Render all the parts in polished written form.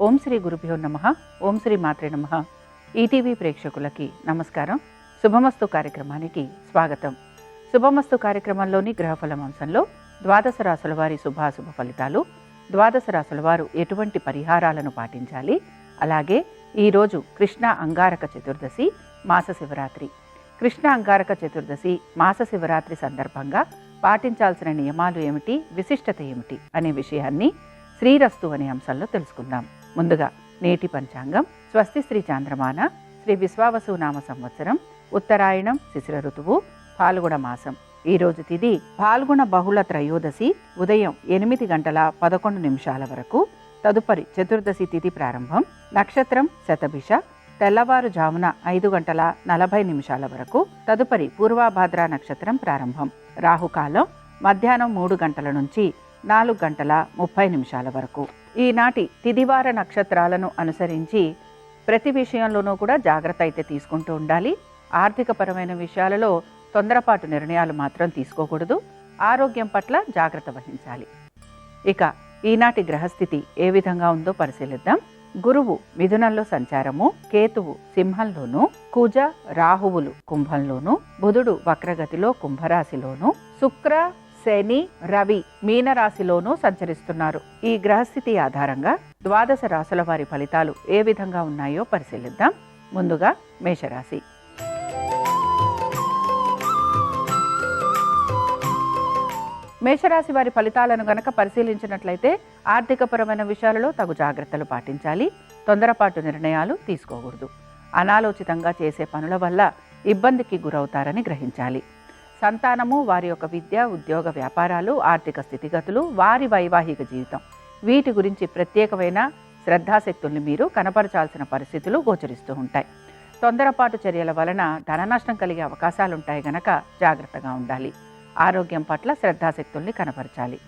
ఓం శ్రీ గురుభ్యో నమః. ఓం శ్రీ మాత్రే నమః. ఈటీవీ ప్రేక్షకులకి నమస్కారం. శుభమస్తు కార్యక్రమానికి స్వాగతం. శుభమస్తు కార్యక్రమంలోని గ్రహఫలం అంశంలో ద్వాదశ రాశుల వారి శుభాశుభ ఫలితాలు, ద్వాదశ రాశుల వారు ఎటువంటి పరిహారాలను పాటించాలి, అలాగే ఈరోజు కృష్ణ అంగారక చతుర్దశి మాస శివరాత్రి. కృష్ణ అంగారక చతుర్దశి మాస శివరాత్రి సందర్భంగా పాటించాల్సిన నియమాలు ఏమిటి, విశిష్టత ఏమిటి అనే విషయాన్ని శ్రీరస్తు అనే అంశంలో తెలుసుకుందాం. ముందుగా నేటి పంచాంగం. స్వస్తి శ్రీ చాంద్రమాన శ్రీ విశ్వావసు నామ సంవత్సరం, ఉత్తరాయణం, శిశిర ఋతువు, ఫాల్గుణ మాసం. ఈరోజు తిథి ఫాల్గుణ బహుళ త్రయోదశి ఉదయం 8:11 వరకు. తదుపరి చతుర్దశి తిథి ప్రారంభం. నక్షత్రం శతభిష, తెల్లవారుజామున 5:40 వరకు. తదుపరి పూర్వభాద్ర నక్షత్రం ప్రారంభం. రాహుకాలం మధ్యాహ్నం 3 గంటల నుంచి 4:30 వరకు. ఈనాటి తిదివార నక్షత్రాలను అనుసరించి ప్రతి విషయంలోనూ కూడా జాగ్రత్త అయితే తీసుకుంటూ ఉండాలి. ఆర్థికపరమైన విషయాలలో తొందరపాటు నిర్ణయాలు మాత్రం తీసుకోకూడదు. ఆరోగ్యం పట్ల జాగ్రత్త వహించాలి. ఇక ఈనాటి గ్రహస్థితి ఏ విధంగా ఉందో పరిశీలిద్దాం. గురువు మిథునంలో సంచారము, కేతువు సింహంలోను, కుజ రాహువులు కుంభంలోను, బుధుడు వక్రగతిలో కుంభరాశిలోను, శుక్ర శని రవి మీనరాశిలోనూ సంచరిస్తున్నారు. ఈ గ్రహస్థితి ఆధారంగా ద్వాదశ రాశుల వారి ఫలితాలు ఏ విధంగా ఉన్నాయో పరిశీలిద్దాం. ముందుగా మేషరాశి. మేషరాశి వారి ఫలితాలను గనక పరిశీలించినట్లయితే ఆర్థికపరమైన విషయాలలో తగు జాగ్రత్తలు పాటించాలి. తొందరపాటు నిర్ణయాలు తీసుకోకూడదు. అనాలోచితంగా చేసే పనుల వల్ల ఇబ్బందికి గురవుతారని గ్రహించాలి. సంతానము, వారి యొక్క విద్య, ఉద్యోగ, వ్యాపారాలు, ఆర్థిక స్థితిగతులు, వారి వైవాహిక జీవితం, వీటి గురించి ప్రత్యేకమైన శ్రద్ధాశక్తుల్ని మీరు కనపరచాల్సిన పరిస్థితులు గోచరిస్తూ ఉంటాయి. తొందరపాటు చర్యల వలన ధన నష్టం కలిగే అవకాశాలుంటాయి గనక జాగ్రత్తగా ఉండాలి. ఆరోగ్యం పట్ల శ్రద్ధాశక్తుల్ని కనపరచాలి.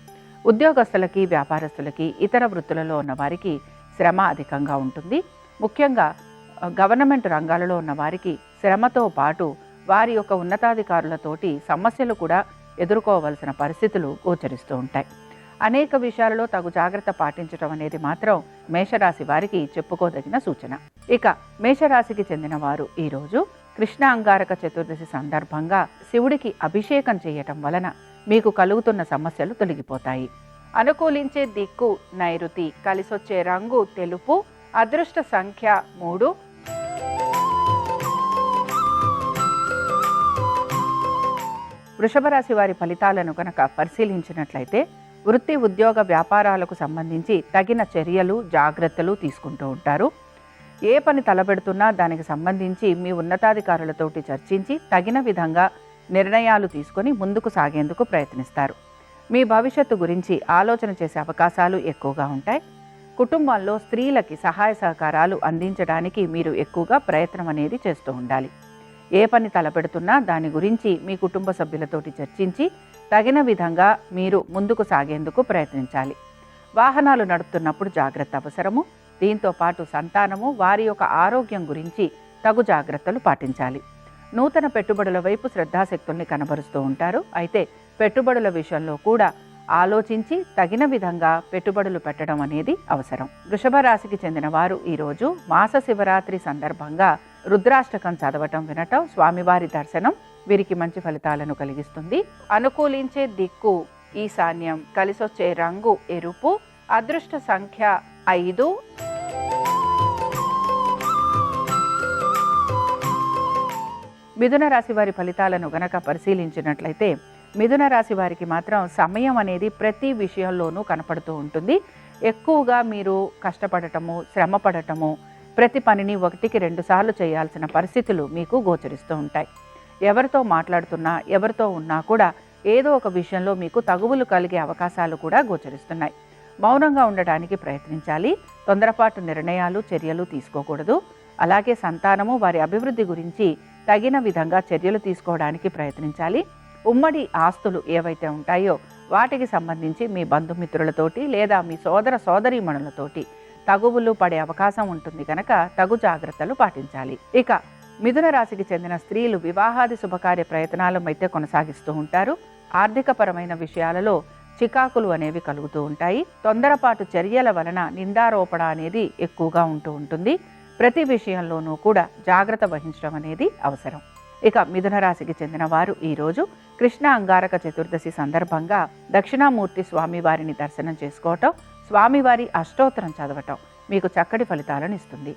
ఉద్యోగస్తులకి, వ్యాపారస్తులకి, ఇతర వృత్తులలో ఉన్న వారికి శ్రమ అధికంగా ఉంటుంది. ముఖ్యంగా గవర్నమెంట్ రంగాలలో ఉన్న వారికి శ్రమతో పాటు వారి యొక్క ఉన్నతాధికారులతోటి సమస్యలు కూడా ఎదుర్కోవలసిన పరిస్థితులు గోచరిస్తూ ఉంటాయి. అనేక విషయాలలో తగు జాగ్రత్త పాటించడం అనేది మాత్రం మేషరాశి వారికి చెప్పుకోదగిన సూచన. ఇక మేషరాశికి చెందిన వారు ఈరోజు కృష్ణ అంగారక చతుర్దశి సందర్భంగా శివుడికి అభిషేకం చేయటం వలన మీకు కలుగుతున్న సమస్యలు తొలగిపోతాయి. అనుకూలించే దిక్కు నైరుతి, కలిసొచ్చే రంగు తెలుపు, అదృష్ట సంఖ్య 3. వృషభ రాశి వారి ఫలితాలను కనుక పరిశీలించినట్లయితే వృత్తి, ఉద్యోగ, వ్యాపారాలకు సంబంధించి తగిన చర్యలు, జాగ్రత్తలు తీసుకుంటూ ఉంటారు. ఏ పని తలపెడుతున్నా దానికి సంబంధించి మీ ఉన్నతాధికారులతోటి చర్చించి తగిన విధంగా నిర్ణయాలు తీసుకొని ముందుకు సాగేందుకు ప్రయత్నిస్తారు. మీ భవిష్యత్తు గురించి ఆలోచన చేసే అవకాశాలు ఎక్కువగా ఉంటాయి. కుటుంబంలో స్త్రీలకి సహాయ సహకారాలు అందించడానికి మీరు ఎక్కువగా ప్రయత్నం అనేది చేస్తూ ఉండాలి. ఏ పని తలపెడుతున్నా దాని గురించి మీ కుటుంబ సభ్యులతోటి చర్చించి తగిన విధంగా మీరు ముందుకు సాగేందుకు ప్రయత్నించాలి. వాహనాలు నడుపుతున్నప్పుడు జాగ్రత్త అవసరము. దీంతో పాటు సంతానము, వారి యొక్క ఆరోగ్యం గురించి తగు జాగ్రత్తలు పాటించాలి. నూతన పెట్టుబడుల వైపు శ్రద్ధాశక్తుల్ని కనబరుస్తూ ఉంటారు. అయితే పెట్టుబడుల విషయంలో కూడా ఆలోచించి తగిన విధంగా పెట్టుబడులు పెట్టడం అనేది అవసరం. వృషభ రాశికి చెందిన వారు ఈరోజు మాస శివరాత్రి సందర్భంగా రుద్రాష్టకం చదవటం, వినటం, స్వామివారి దర్శనం వీరికి మంచి ఫలితాలను కలిగిస్తుంది. అనుకూలించే దిక్కు ఈశాన్యం, కలిసొచ్చే రంగు ఎరుపు, అదృష్ట సంఖ్య 5. మిథున రాశి వారి ఫలితాలను గనక పరిశీలించినట్లయితే మిథున రాశి వారికి మాత్రం సమయం అనేది ప్రతి విషయంలోనూ కనపడుతూ ఉంటుంది. ఎక్కువగా మీరు కష్టపడటము, శ్రమ పడటము, ప్రతి పనిని 1-2 సార్లు చేయాల్సిన పరిస్థితులు మీకు గోచరిస్తూ ఉంటాయి. ఎవరితో మాట్లాడుతున్నా, ఎవరితో ఉన్నా కూడా ఏదో ఒక విషయంలో మీకు తగువులు కలిగే అవకాశాలు కూడా గోచరిస్తున్నాయి. మౌనంగా ఉండడానికి ప్రయత్నించాలి. తొందరపాటు నిర్ణయాలు, చర్యలు తీసుకోకూడదు. అలాగే సంతానము, వారి అభివృద్ధి గురించి తగిన విధంగా చర్యలు తీసుకోవడానికి ప్రయత్నించాలి. ఉమ్మడి ఆస్తులు ఏవైతే ఉంటాయో వాటికి సంబంధించి మీ బంధుమిత్రులతోటి లేదా మీ సోదర సోదరీమణులతోటి తగువులు పడే అవకాశం ఉంటుంది కనుక తగు జాగ్రత్తలు పాటించాలి. ఇక మిథున రాశికి చెందిన స్త్రీలు వివాహాది శుభకార్య ప్రయత్నాలు అయితే కొనసాగిస్తూ ఉంటారు. ఆర్థికపరమైన విషయాలలో చికాకులు అనేవి కలుగుతూ ఉంటాయి. తొందరపాటు చర్యల వలన నిందారోపణ అనేది ఎక్కువగా ఉంటూ ఉంటుంది. ప్రతి విషయంలోనూ కూడా జాగ్రత్త వహించడం అనేది అవసరం. ఇక మిథున రాశికి చెందిన వారు ఈరోజు కృష్ణ అంగారక చతుర్దశి సందర్భంగా దక్షిణామూర్తి స్వామివారిని దర్శనం చేసుకోవటం, స్వామివారి అష్టోత్తరం చదవటం మీకు చక్కటి ఫలితాలను ఇస్తుంది.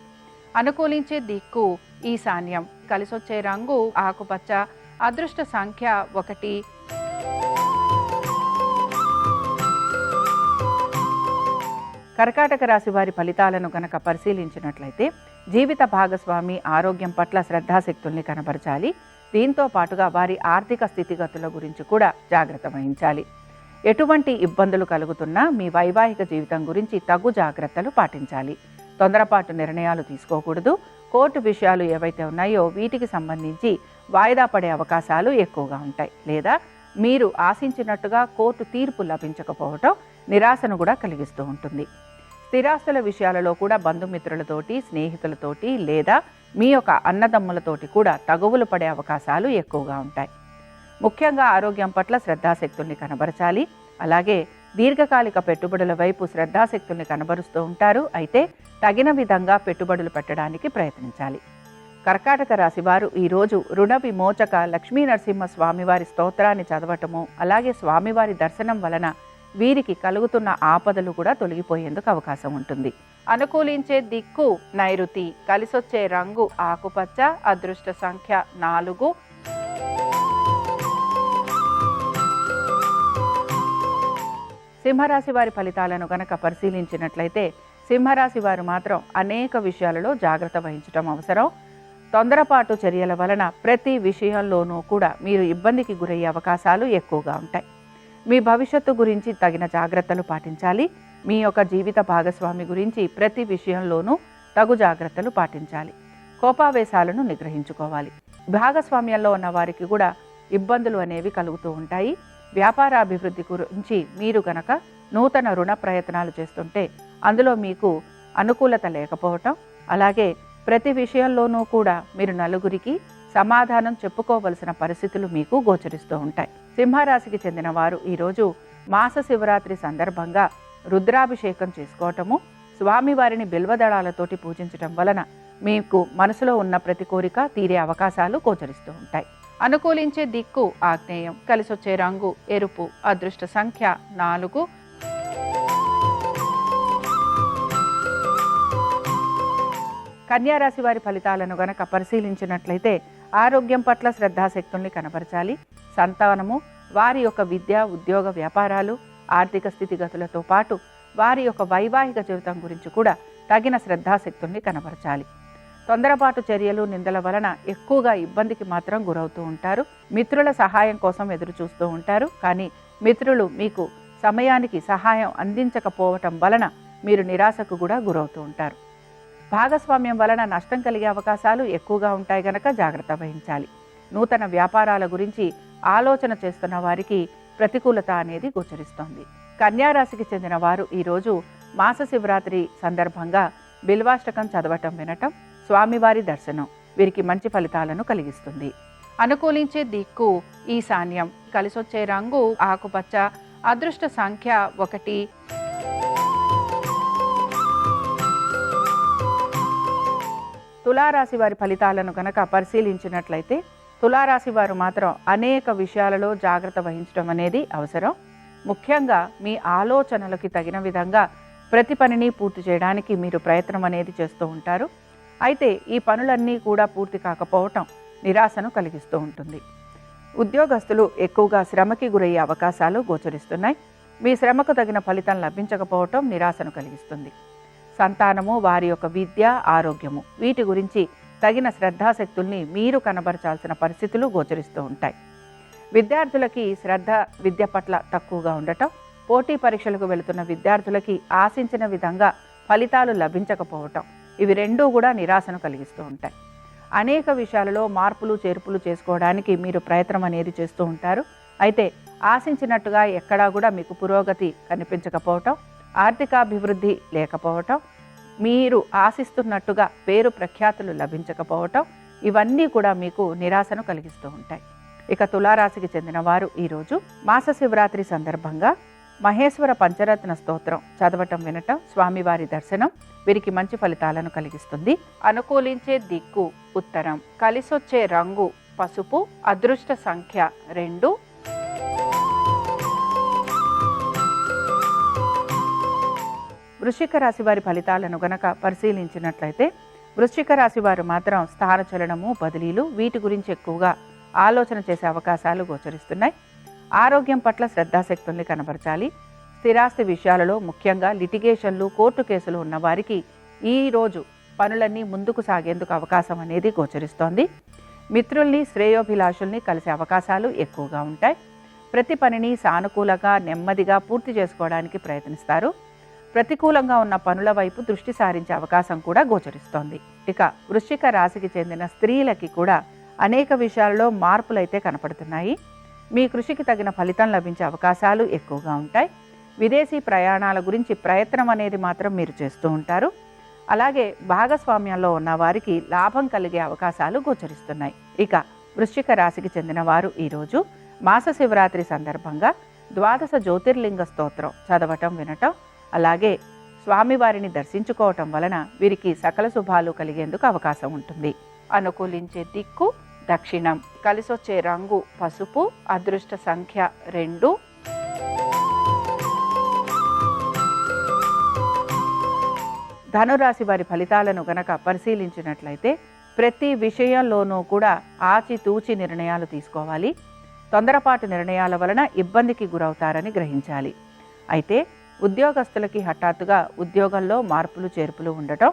అనుకూలించే దిక్కు ఈశాన్యం, కలిసొచ్చే రంగు ఆకుపచ్చ, అదృష్ట సంఖ్య 1. కర్కాటక రాశి వారి ఫలితాలను గనక పరిశీలించినట్లయితే జీవిత భాగస్వామి ఆరోగ్యం పట్ల శ్రద్ధాశక్తుల్ని కనబరచాలి. దీంతో పాటుగా వారి ఆర్థిక స్థితిగతుల గురించి కూడా జాగ్రత్త వహించాలి. ఎటువంటి ఇబ్బందులు కలుగుతున్నా మీ వైవాహిక జీవితం గురించి తగు జాగ్రత్తలు పాటించాలి. తొందరపాటు నిర్ణయాలు తీసుకోకూడదు. కోర్టు విషయాలు ఏవైతే ఉన్నాయో వీటికి సంబంధించి వాయిదా పడే అవకాశాలు ఎక్కువగా ఉంటాయి. లేదా మీరు ఆశించినట్టుగా కోర్టు తీర్పు లభించకపోవటం నిరాశను కూడా కలిగిస్తూ ఉంటుంది. స్థిరాస్తుల విషయాలలో కూడా బంధుమిత్రులతోటి, స్నేహితులతోటి లేదా మీ యొక్క అన్నదమ్ములతోటి కూడా తగువులు పడే అవకాశాలు ఎక్కువగా ఉంటాయి. ముఖ్యంగా ఆరోగ్యం పట్ల శ్రద్ధాశక్తుల్ని కనబరచాలి. అలాగే దీర్ఘకాలిక పెట్టుబడుల వైపు శ్రద్ధాశక్తుల్ని కనబరుస్తూ ఉంటారు. అయితే తగిన విధంగా పెట్టుబడులు పెట్టడానికి ప్రయత్నించాలి. కర్కాటక రాశివారు ఈరోజు రుణ విమోచక లక్ష్మీ నరసింహ స్వామివారి స్తోత్రాన్ని చదవటము, అలాగే స్వామివారి దర్శనం వలన వీరికి కలుగుతున్న ఆపదలు కూడా తొలగిపోయేందుకు అవకాశం ఉంటుంది. అనుకూలించే దిక్కు నైరుతి, కలిసొచ్చే రంగు ఆకుపచ్చ, అదృష్ట సంఖ్య 4. సింహరాశి వారి ఫలితాలను గనక పరిశీలించినట్లయితే సింహరాశి వారు మాత్రం అనేక విషయాలలో జాగ్రత్త వహించడం అవసరం. తొందరపాటు చర్యల వలన ప్రతి విషయంలోనూ కూడా మీరు ఇబ్బందికి గురయ్యే అవకాశాలు ఎక్కువగా ఉంటాయి. మీ భవిష్యత్తు గురించి తగిన జాగ్రత్తలు పాటించాలి. మీ యొక్క జీవిత భాగస్వామి గురించి ప్రతి విషయంలోనూ తగు జాగ్రత్తలు పాటించాలి. కోపావేశాలను నిగ్రహించుకోవాలి. భాగస్వామ్యంలో ఉన్న వారికి కూడా ఇబ్బందులు అనేవి కలుగుతూ ఉంటాయి. వ్యాపార అభివృద్ధి గురించి మీరు గనక నూతన రుణ ప్రయత్నాలు చేస్తుంటే అందులో మీకు అనుకూలత లేకపోవటం, అలాగే ప్రతి విషయంలోనూ కూడా మీరు నలుగురికి సమాధానం చెప్పుకోవలసిన పరిస్థితులు మీకు గోచరిస్తూ ఉంటాయి. సింహరాశికి చెందిన వారు ఈరోజు మాస శివరాత్రి సందర్భంగా రుద్రాభిషేకం చేసుకోవటము, స్వామివారిని బిల్వదళాలతోటి పూజించటం వలన మీకు మనసులో ఉన్న ప్రతి కోరిక తీరే అవకాశాలు గోచరిస్తూ ఉంటాయి. అనుకూలించే దిక్కు ఆగ్నేయం, కలిసొచ్చే రంగు ఎరుపు, అదృష్ట సంఖ్య 4. కన్యారాశి వారి ఫలితాలను గనక పరిశీలించినట్లయితే ఆరోగ్యం పట్ల శ్రద్ధాశక్తుల్ని కనబరచాలి. సంతానము, వారి యొక్క విద్య, ఉద్యోగ, వ్యాపారాలు, ఆర్థిక స్థితిగతులతో పాటు వారి యొక్క వైవాహిక జీవితం గురించి కూడా తగిన శ్రద్ధాశక్తుల్ని కనబరచాలి. తొందరపాటు చర్యలు, నిందల వలన ఎక్కువగా ఇబ్బందికి మాత్రం గురవుతూ ఉంటారు. మిత్రుల సహాయం కోసం ఎదురు చూస్తూ ఉంటారు. కానీ మిత్రులు మీకు సమయానికి సహాయం అందించకపోవటం వలన మీరు నిరాశకు కూడా గురవుతూ ఉంటారు. భాగస్వామ్యం వలన నష్టం కలిగే అవకాశాలు ఎక్కువగా ఉంటాయి గనక జాగ్రత్త వహించాలి. నూతన వ్యాపారాల గురించి ఆలోచన చేస్తున్న వారికి ప్రతికూలత అనేది గోచరిస్తోంది. కన్యారాశికి చెందిన వారు ఈరోజు మాస శివరాత్రి సందర్భంగా బిల్వాష్టకం చదవటం, వినటం, స్వామివారి దర్శనం వీరికి మంచి ఫలితాలను కలిగిస్తుంది. అనుకూలించే దిక్కు ఈశాన్యం, కలిసొచ్చే రంగు ఆకుపచ్చ, అదృష్ట సంఖ్య 1. తులారాశి వారి ఫలితాలను గనక పరిశీలించినట్లయితే తులారాశి వారు మాత్రం అనేక విషయాలలో జాగ్రత్త వహించడం అనేది అవసరం. ముఖ్యంగా మీ ఆలోచనలకి తగిన విధంగా ప్రతి పనిని పూర్తి చేయడానికి మీరు ప్రయత్నం అనేది చేస్తూ ఉంటారు. అయితే ఈ పనులన్నీ కూడా పూర్తి కాకపోవటం నిరాశను కలిగిస్తూ ఉంటుంది. ఉద్యోగస్తులు ఎక్కువగా శ్రమకి గురయ్యే అవకాశాలు గోచరిస్తున్నాయి. మీ శ్రమకు తగిన ఫలితం లభించకపోవటం నిరాశను కలిగిస్తుంది. సంతానము, వారి యొక్క విద్య, ఆరోగ్యము వీటి గురించి తగిన శ్రద్ధాశక్తుల్ని మీరు కనబరచాల్సిన పరిస్థితులు గోచరిస్తూ ఉంటాయి. విద్యార్థులకి శ్రద్ధ విద్య పట్ల తక్కువగా ఉండటం, పోటీ పరీక్షలకు వెళుతున్న విద్యార్థులకి ఆశించిన విధంగా ఫలితాలు లభించకపోవటం ఇవి రెండూ కూడా నిరాశను కలిగిస్తూ ఉంటాయి. అనేక విషయాలలో మార్పులు చేర్పులు చేసుకోవడానికి మీరు ప్రయత్నం అనేది చేస్తూ ఉంటారు. అయితే ఆశించినట్టుగా ఎక్కడా కూడా మీకు పురోగతి కనిపించకపోవటం, ఆర్థికాభివృద్ధి లేకపోవటం, మీరు ఆశిస్తున్నట్టుగా పేరు ప్రఖ్యాతులు లభించకపోవటం ఇవన్నీ కూడా మీకు నిరాశను కలిగిస్తూ ఉంటాయి. ఇక తులారాశికి చెందిన వారు ఈరోజు మాస శివరాత్రి సందర్భంగా మహేశ్వర పంచరత్న స్తోత్రం చదవటం వినటం, స్వామివారి దర్శనం వీరికి మంచి ఫలితాలను కలిగిస్తుంది. అనుకూలించే దిక్కు ఉత్తరం, కలిసొచ్చే రంగు పసుపు, అదృష్ట సంఖ్య 2. వృశ్చిక రాశి వారి ఫలితాలను గనక పరిశీలించినట్లయితే వృశ్చిక రాశి వారు మాత్రం స్థానచలనము, బదిలీలు వీటి గురించి ఎక్కువగా ఆలోచన చేసే అవకాశాలు గోచరిస్తున్నాయి. ఆరోగ్యం పట్ల శ్రద్ధాశక్తుల్ని కనబరచాలి. స్థిరాస్తి విషయాలలో ముఖ్యంగా లిటిగేషన్లు, కోర్టు కేసులు ఉన్నవారికి ఈరోజు పనులన్నీ ముందుకు సాగేందుకు అవకాశం అనేది గోచరిస్తోంది. మిత్రుల్ని, శ్రేయోభిలాషుల్ని కలిసే అవకాశాలు ఎక్కువగా ఉంటాయి. ప్రతి పనిని సానుకూలంగా, నెమ్మదిగా పూర్తి చేసుకోవడానికి ప్రయత్నిస్తారు. ప్రతికూలంగా ఉన్న పనుల వైపు దృష్టి సారించే అవకాశం కూడా గోచరిస్తోంది. ఇక వృశ్చిక రాశికి చెందిన స్త్రీలకి కూడా అనేక విషయాల్లో మార్పులైతే కనపడుతున్నాయి. మీ కృషికి తగిన ఫలితం లభించే అవకాశాలు ఎక్కువగా ఉంటాయి. విదేశీ ప్రయాణాల గురించి ప్రయత్నం అనేది మాత్రం మీరు చేస్తూ ఉంటారు. అలాగే భాగస్వామ్యంలో ఉన్న వారికి లాభం కలిగే అవకాశాలు గోచరిస్తున్నాయి. ఇక వృశ్చిక రాశికి చెందిన వారు ఈరోజు మాస శివరాత్రి సందర్భంగా 12 జ్యోతిర్లింగ స్తోత్రం చదవటం, వినటం, అలాగే స్వామివారిని దర్శించుకోవటం వలన వీరికి సకల శుభాలు కలిగేందుకు అవకాశం ఉంటుంది. అనుకూలించే దిక్కు దక్షిణం, కలిసొచ్చే రంగు పసుపు, అదృష్ట సంఖ్య 2. ధనురాశి వారి ఫలితాలను గనక పరిశీలించినట్లయితే ప్రతి విషయంలోనూ కూడా ఆచితూచి నిర్ణయాలు తీసుకోవాలి. తొందరపాటు నిర్ణయాల వలన ఇబ్బందికి గురవుతారని గ్రహించాలి. అయితే ఉద్యోగస్తులకి హఠాత్తుగా ఉద్యోగంలో మార్పులు చేర్పులు ఉండటం,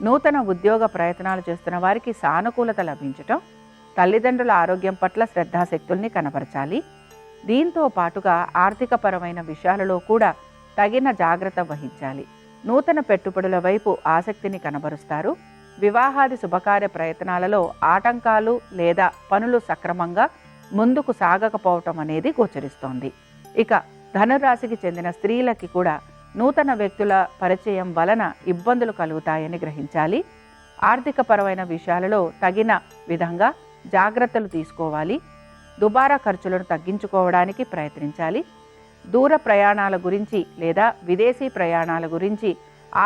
నూతన ఉద్యోగ ప్రయత్నాలు చేస్తున్న వారికి సానుకూలత లభించటం, తల్లిదండ్రుల ఆరోగ్యం పట్ల శ్రద్ధాశక్తుల్ని కనబరచాలి. దీంతో పాటుగా ఆర్థికపరమైన విషయాలలో కూడా తగిన జాగ్రత్త వహించాలి. నూతన పెట్టుబడుల వైపు ఆసక్తిని కనబరుస్తారు. వివాహాది శుభకార్య ప్రయత్నాలలో ఆటంకాలు లేదా పనులు సక్రమంగా ముందుకు సాగకపోవటం అనేది గోచరిస్తోంది. ఇక ధనురాశికి చెందిన స్త్రీలకి కూడా నూతన వ్యక్తుల పరిచయం వలన ఇబ్బందులు కలుగుతాయని గ్రహించాలి. ఆర్థికపరమైన విషయాలలో తగిన విధంగా జాగ్రత్తలు తీసుకోవాలి. దుబారా ఖర్చులను తగ్గించుకోవడానికి ప్రయత్నించాలి. దూర ప్రయాణాల గురించి లేదా విదేశీ ప్రయాణాల గురించి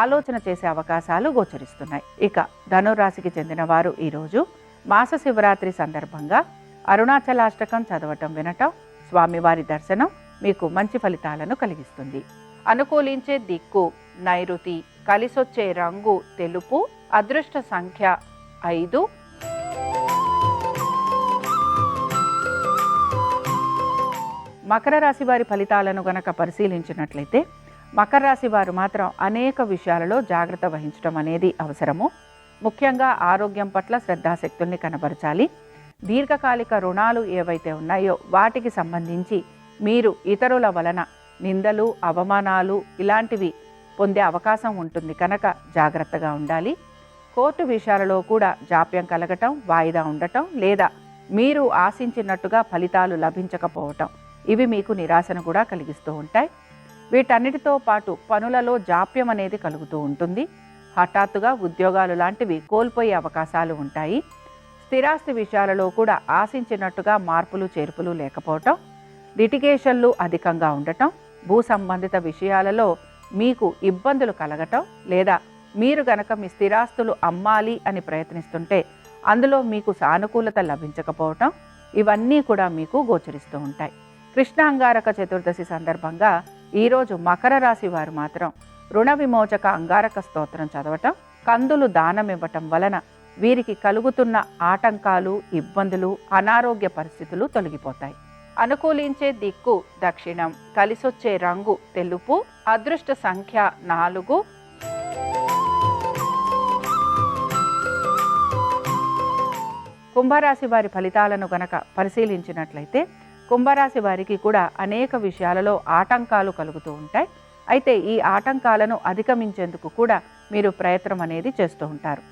ఆలోచన చేసే అవకాశాలు గోచరిస్తున్నాయి. ఇక ధనురాశికి చెందిన వారు ఈరోజు మాస శివరాత్రి సందర్భంగా అరుణాచలాష్టకం చదవటం, వినటం, స్వామివారి దర్శనం మీకు మంచి ఫలితాలను కలిగిస్తుంది. అనుకూలించే దిక్కు నైరుతి, కలిసొచ్చే రంగు తెలుపు, అదృష్ట సంఖ్య 5. మకర రాశి వారి ఫలితాలను గనక పరిశీలించినట్లయితే మకర రాశి వారు మాత్రం అనేక విషయాలలో జాగ్రత్త వహించడం అనేది అవసరము. ముఖ్యంగా ఆరోగ్యం పట్ల శ్రద్ధాశక్తుల్ని కనబరచాలి. దీర్ఘకాలిక రుణాలు ఏవైతే ఉన్నాయో వాటికి సంబంధించి మీరు ఇతరుల వలన నిందలు, అవమానాలు ఇలాంటివి పొందే అవకాశం ఉంటుంది కనుక జాగ్రత్తగా ఉండాలి. కోర్టు విషయాలలో కూడా జాప్యం కలగటం, వాయిదా ఉండటం లేదా మీరు ఆశించినట్టుగా ఫలితాలు లభించకపోవటం ఇవి మీకు నిరాశను కూడా కలిగిస్తూ ఉంటాయి. వీటన్నిటితో పాటు పనులలో జాప్యం అనేది కలుగుతూ ఉంటుంది. హఠాత్తుగా ఉద్యోగాలు లాంటివి కోల్పోయే అవకాశాలు ఉంటాయి. స్థిరాస్తి విషయాలలో కూడా ఆశించినట్టుగా మార్పులు చేర్పులు లేకపోవటం, లిటిగేషన్లు అధికంగా ఉండటం, భూ సంబంధిత విషయాలలో మీకు ఇబ్బందులు కలగటం లేదా మీరు గనక మీ స్థిరాస్తులు అమ్మాలి అని ప్రయత్నిస్తుంటే అందులో మీకు సానుకూలత లభించకపోవటం ఇవన్నీ కూడా మీకు గోచరిస్తూ ఉంటాయి. కృష్ణ అంగారక చతుర్దశి సందర్భంగా ఈరోజు మకర రాశి వారు మాత్రం రుణ విమోచక అంగారక స్తోత్రం చదవటం, కందులు దానం ఇవ్వటం వలన వీరికి కలుగుతున్న ఆటంకాలు, ఇబ్బందులు, అనారోగ్య పరిస్థితులు తొలగిపోతాయి. అనుకూలించే దిక్కు దక్షిణం, కలిసొచ్చే రంగు తెలుపు, అదృష్ట సంఖ్య 4. కుంభరాశి వారి ఫలితాలను గనక పరిశీలించినట్లయితే కుంభరాశి వారికి కూడా అనేక విషయాలలో ఆటంకాలు కలుగుతూ ఉంటాయి. అయితే ఈ ఆటంకాలను అధిగమించేందుకు కూడా మీరు ప్రయత్నం అనేది చేస్తూ ఉంటారు.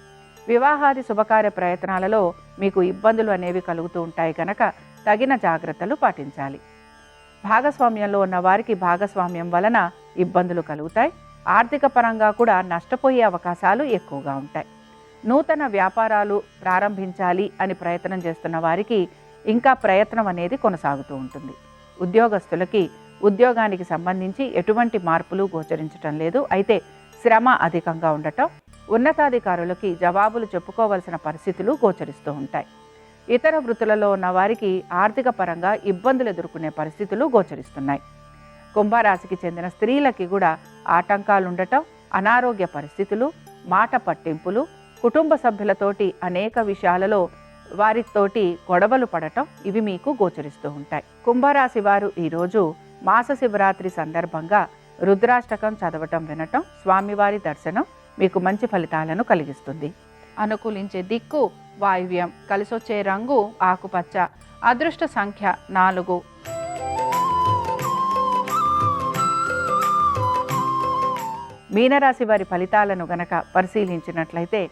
వివాహాది శుభకార్య ప్రయత్నాలలో మీకు ఇబ్బందులు అనేవి కలుగుతూ ఉంటాయి కనుక తగిన జాగ్రత్తలు పాటించాలి. భాగస్వామ్యంలో ఉన్న వారికి భాగస్వామ్యం వలన ఇబ్బందులు కలుగుతాయి. ఆర్థిక పరంగా కూడా నష్టపోయే అవకాశాలు ఎక్కువగా ఉంటాయి. నూతన వ్యాపారాలు ప్రారంభించాలి అని ప్రయత్నం చేస్తున్న వారికి ఇంకా ప్రయత్నం అనేది కొనసాగుతూ ఉంటుంది. ఉద్యోగస్తులకి ఉద్యోగానికి సంబంధించి ఎటువంటి మార్పులు గోచరించటం లేదు. అయితే శ్రమ అధికంగా ఉండటం, ఉన్నతాధికారులకి జవాబులు చెప్పుకోవలసిన పరిస్థితులు గోచరిస్తూ ఉంటాయి. ఇతర వృత్తులలో ఉన్న వారికి ఆర్థిక పరంగా ఇబ్బందులు ఎదుర్కొనే పరిస్థితులు గోచరిస్తున్నాయి. కుంభరాశికి చెందిన స్త్రీలకి కూడా ఆటంకాలు ఉండటం, అనారోగ్య పరిస్థితులు, మాట పట్టింపులు, కుటుంబ సభ్యులతోటి అనేక విషయాలలో వారితోటి గొడవలు పడటం ఇవి మీకు గోచరిస్తూ ఉంటాయి. కుంభరాశి వారు ఈరోజు మాస శివరాత్రి సందర్భంగా రుద్రాష్టకం చదవటం వినటం, స్వామివారి దర్శనం మీకు మంచి ఫలితాలను కలిగిస్తుంది. అనుకూలించే దిక్కు వాయువ్యం, కలిసొచ్చే రంగు ఆకుపచ్చ, అదృష్ట సంఖ్య 4. మీనరాశి వారి ఫలితాలను గనక పరిశీలించినట్లయితే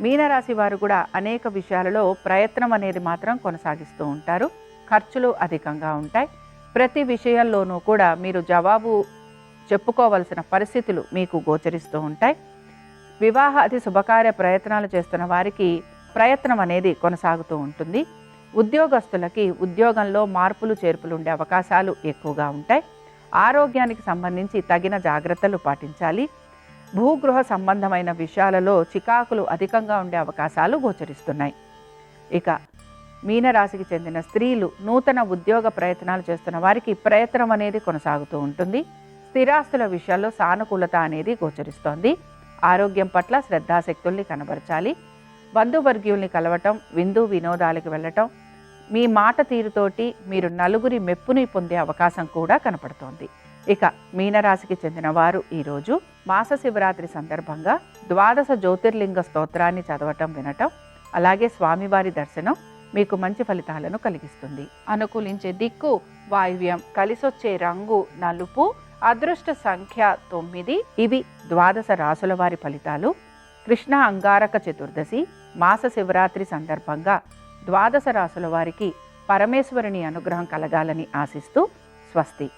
మీనరాశి వారు కూడా అనేక విషయాలలో ప్రయత్నం అనేది మాత్రం కొనసాగిస్తూ ఉంటారు. ఖర్చులు అధికంగా ఉంటాయి. ప్రతి విషయంలోనూ కూడా మీరు జవాబు చెప్పుకోవలసిన పరిస్థితులు మీకు గోచరిస్తూ ఉంటాయి. వివాహాది శుభకార్య ప్రయత్నాలు చేస్తున్న వారికి ప్రయత్నం అనేది కొనసాగుతూ ఉంటుంది. ఉద్యోగస్తులకి ఉద్యోగంలో మార్పులు చేర్పులు ఉండే అవకాశాలు ఎక్కువగా ఉంటాయి. ఆరోగ్యానికి సంబంధించి తగిన జాగ్రత్తలు పాటించాలి. భూగృహ సంబంధమైన విషయాలలో చికాకులు అధికంగా ఉండే అవకాశాలు గోచరిస్తున్నాయి. ఇక మీనరాశికి చెందిన స్త్రీలు నూతన ఉద్యోగ ప్రయత్నాలు చేస్తున్న వారికి ప్రయత్నం అనేది కొనసాగుతూ ఉంటుంది. స్థిరాస్తుల విషయాల్లో సానుకూలత అనేది గోచరిస్తోంది. ఆరోగ్యం పట్ల శ్రద్ధాశక్తుల్ని కనబరచాలి. బంధువర్గీయుల్ని కలవటం, విందు వినోదాలకు వెళ్ళటం, మీ మాట తీరుతోటి మీరు నలుగురి మెప్పుని పొందే అవకాశం కూడా కనపడుతోంది. ఇక మీనరాశికి చెందిన వారు ఈరోజు మాస శివరాత్రి సందర్భంగా 12 జ్యోతిర్లింగ స్తోత్రాన్ని చదవటం వినటం, అలాగే స్వామివారి దర్శనం మీకు మంచి ఫలితాలను కలిగిస్తుంది. అనుకూలించే దిక్కు వాయువ్యం, కలిసొచ్చే రంగు నలుపు, అదృష్ట సంఖ్య 9. ఇవి 12 రాసుల వారి ఫలితాలు. కృష్ణ అంగారక చతుర్దశి మాస శివరాత్రి సందర్భంగా 12 రాసుల వారికి పరమేశ్వరుని అనుగ్రహం కలగాలని ఆశిస్తూ స్వస్తి.